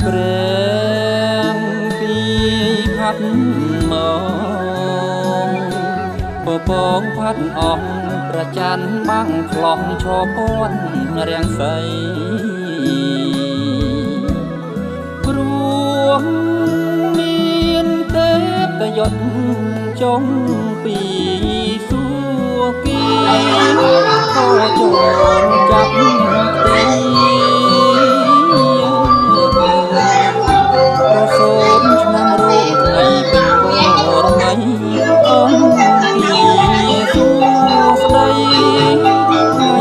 ព្រះពីផាត់មកពពងផាត់អស់ប្រច័នបាំងខ្លងឈរពន់រាំងសីព្រោះមានទេពយត់ចុងពីសួគីខោចរចាប់ទីសូមឆ្នាំរោថ្ងៃពីកោរមៃអង្គពីសួស្ដីថ្ងៃ5សី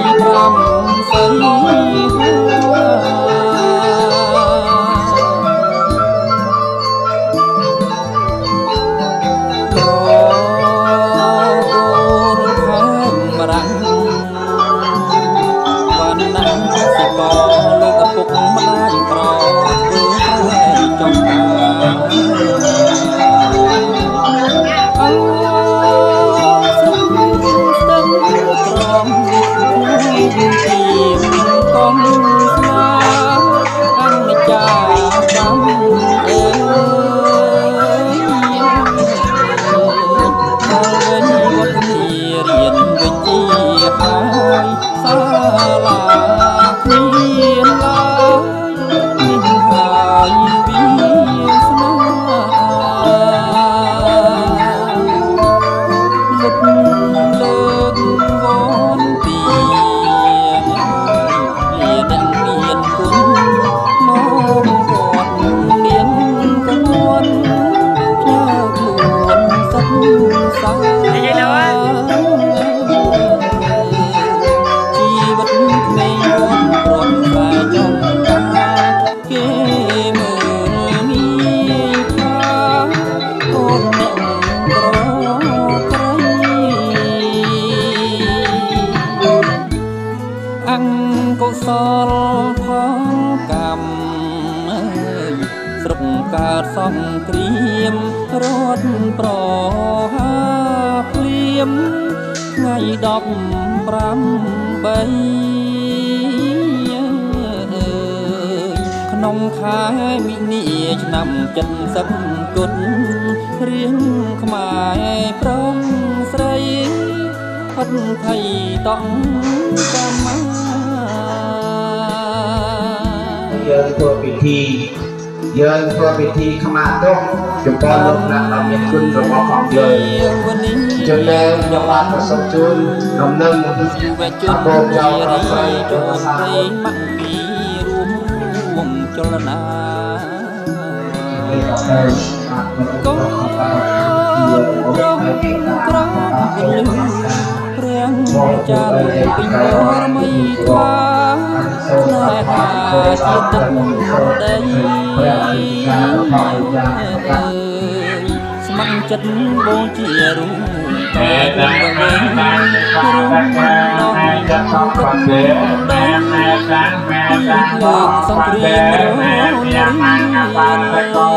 កុសលផលកម្មស្រុកកើតសង្គ្រាមរត់ប្រហាភ្លៀមថ្ងៃ15ក្នុងខែមិនិនាឆ្នាំ70គុណរៀងខ្មែរប្រងស្រីផិតភ័យតង់កម្មយើងធ្វើពិធីខ្មាស់ទុកចំពោះលោកអ្នកដ៏មានគុណរបស់ផងយើងជំនឿខ្ញុំបានប្រសពជូននំនឹងយុវជនជារីចូលព្រៃម៉ាក់ពីរួមចលនាកូនប្រងក្រងពលព្រះចាលពីបរមីថ្លាស្នេហាជាទឹកដីស្ម័គ្រចិត្តបូជារូបតែដល់វិញក្រុមដល់ទឹកដីលើកសង្គ្រាមរយ៉ាម៉ានបានតកោ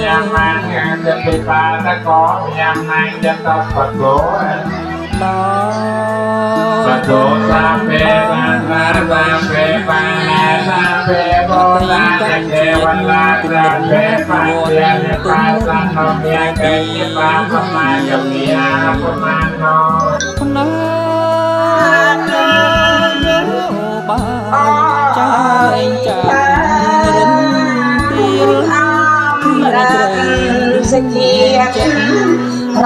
យ៉ាម៉ានจะไปปาตะกอยังไงจะต้องปะโกปะโกสาเปสาบาเปปาสาเปโบราณเทวดาสาเปปาเยนปาสาโนเมียเกยปาพมายเมียพมาโนนาโยบาใจจับรินเตียសជារ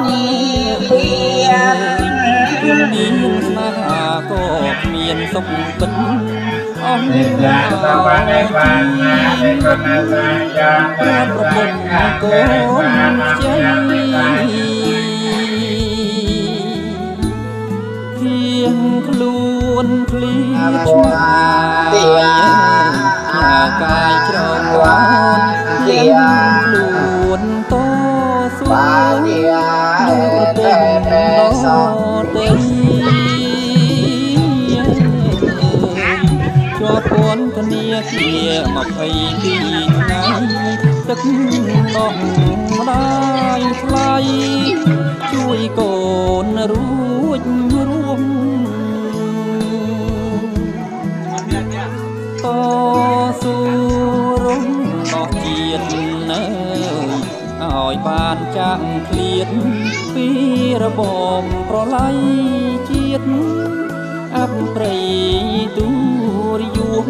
នីព្រាមានស្នេហាក៏គ្មានសុខពិតអស់យាតបានេបានណាទេកណាសាយាតាប្រពន្ធកូនជ័យគៀងខ្លួនឃ្លៀតឆ្ងាយកាយច្រកោនគៀងខ្លួនតស៊ូនៅប្រទេសណោទេជាប់ពន្ធនាគារ22ថ្ងៃទឹកដោះម្ដាយថ្លៃជួយកូនរួចរួមតស៊ូ ជាតិនៅឲ្យបានចាក់ឃ្លាតពីរបបប្រល័យជាតិអបព្រៃទូរយោង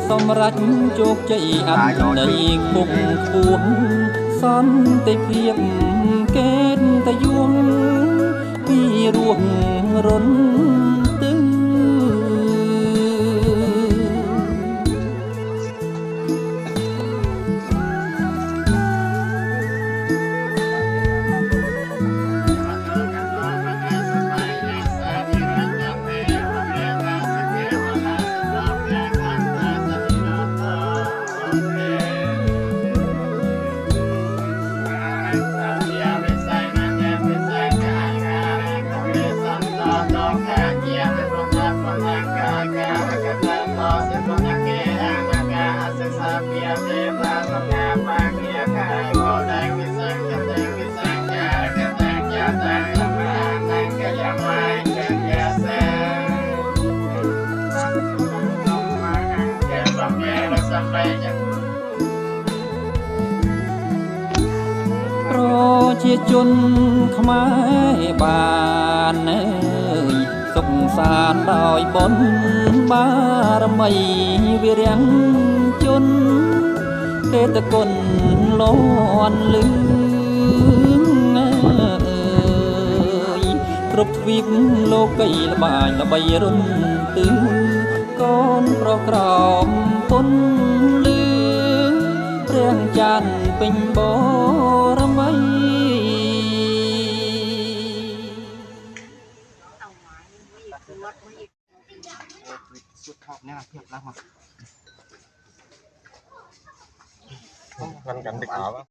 សម្រាប់ជោគជ័យអត្តន័យគុកខ្ពស់សន្តិភាពកេតយងពីរួងរន់ទឺប្រជាជនខ្មែរបានសុខសាន្តដោយបុណ្យបារមីវិរាំងជនទេតគុណលន់លឺគ្រប់ទ្វីបលោកីល្បាញល្បីរុនទឺកូនប្រុសក្រមពុនលឺព្រះច័ន្ទពេញបរមីสุดท้ายเนี่ยเพียบแล้วมั้ง กันเด็กขาว